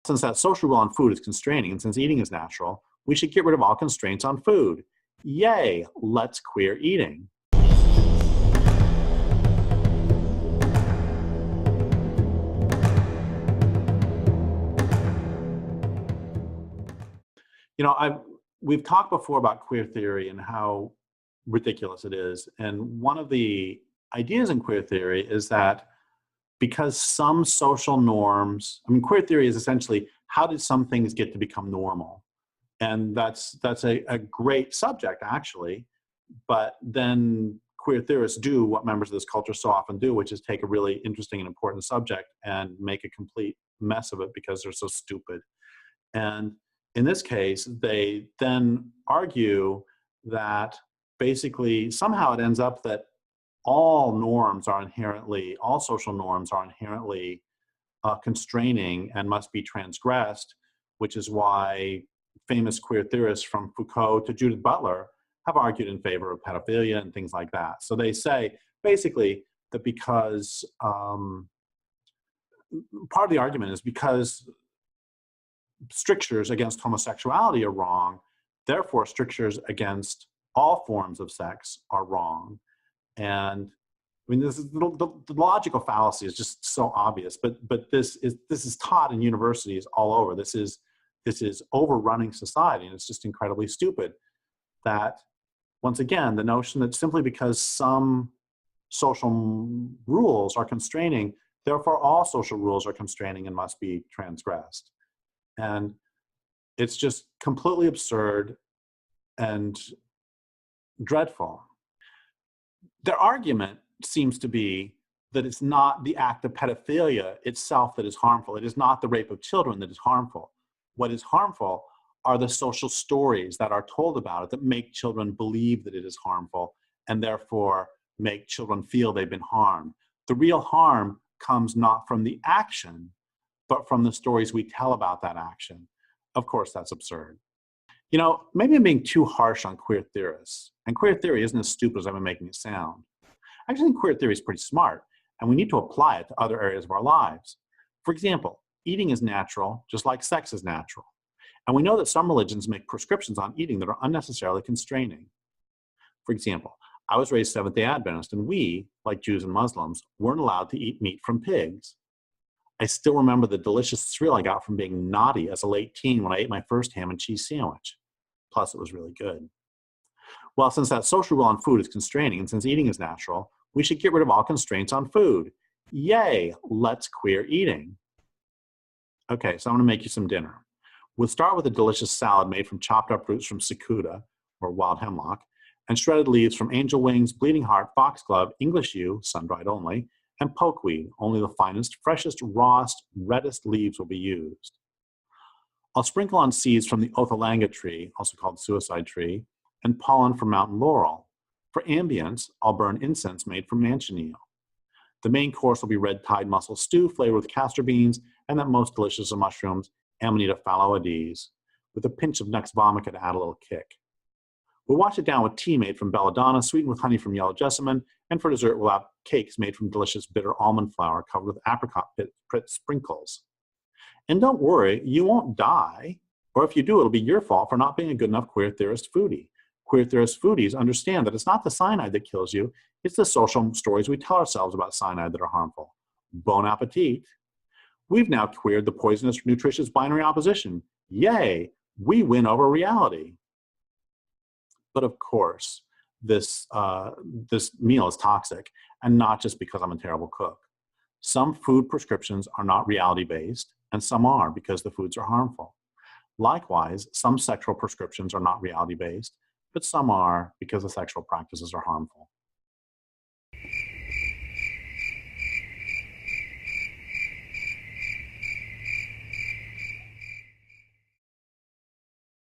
Since that social rule on food is constraining, and since eating is natural, we should get rid of all constraints on food. Yay, let's queer eating. We've talked before about queer theory and how ridiculous it is. And one of the ideas in queer theory is that because some social norms, queer theory is essentially how did some things get to become normal? And that's a great subject, actually. But then queer theorists do what members of this culture so often do, which is take a really interesting and important subject and make a complete mess of it because they're so stupid. And in this case, they then argue that basically somehow it ends up that all social norms are inherently constraining and must be transgressed, which is why famous queer theorists from Foucault to Judith Butler have argued in favor of pedophilia and things like that. So they say basically that because part of the argument is because strictures against homosexuality are wrong, therefore strictures against all forms of sex are wrong. And this is the logical fallacy is just so obvious, but this is taught in universities all over. This is overrunning society, and it's just incredibly stupid that, once again, the notion that simply because some social rules are constraining, therefore all social rules are constraining and must be transgressed. And it's just completely absurd and dreadful. Their argument seems to be that it's not the act of pedophilia itself that is harmful. It is not the rape of children that is harmful. What is harmful are the social stories that are told about it that make children believe that it is harmful and therefore make children feel they've been harmed. The real harm comes not from the action, but from the stories we tell about that action. Of course, that's absurd. Maybe I'm being too harsh on queer theorists, and queer theory isn't as stupid as I've been making it sound. I actually think queer theory is pretty smart, and we need to apply it to other areas of our lives. For example, eating is natural, just like sex is natural. And we know that some religions make prescriptions on eating that are unnecessarily constraining. For example, I was raised Seventh-day Adventist, and we, like Jews and Muslims, weren't allowed to eat meat from pigs. I still remember the delicious thrill I got from being naughty as a late teen when I ate my first ham and cheese sandwich. Plus, it was really good. Well, since that social rule on food is constraining, and since eating is natural, we should get rid of all constraints on food. Yay, let's queer eating. Okay, so I'm gonna make you some dinner. We'll start with a delicious salad made from chopped up roots from cicuda, or wild hemlock, and shredded leaves from angel wings, bleeding heart, foxglove, English yew, sun-dried only, and pokeweed. Only the finest, freshest, rawest, reddest leaves will be used. I'll sprinkle on seeds from the otholanga tree, also called suicide tree, and pollen from mountain laurel. For ambience, I'll burn incense made from manchineel. The main course will be red tide mussel stew flavored with castor beans and that most delicious of mushrooms, Amanita phalloides, with a pinch of nux vomica to add a little kick. We'll wash it down with tea made from belladonna, sweetened with honey from yellow jessamine, and for dessert we'll have cakes made from delicious bitter almond flour covered with apricot pit sprinkles. And don't worry, you won't die, or if you do, it'll be your fault for not being a good enough queer theorist foodie. Queer theorist foodies understand that it's not the cyanide that kills you, it's the social stories we tell ourselves about cyanide that are harmful. Bon appetit. We've now queered the poisonous nutritious binary opposition. Yay, we win over reality. But of course, this meal is toxic, and not just because I'm a terrible cook. Some food prescriptions are not reality-based, and some are because the foods are harmful. Likewise, some sexual prescriptions are not reality-based, but some are because the sexual practices are harmful.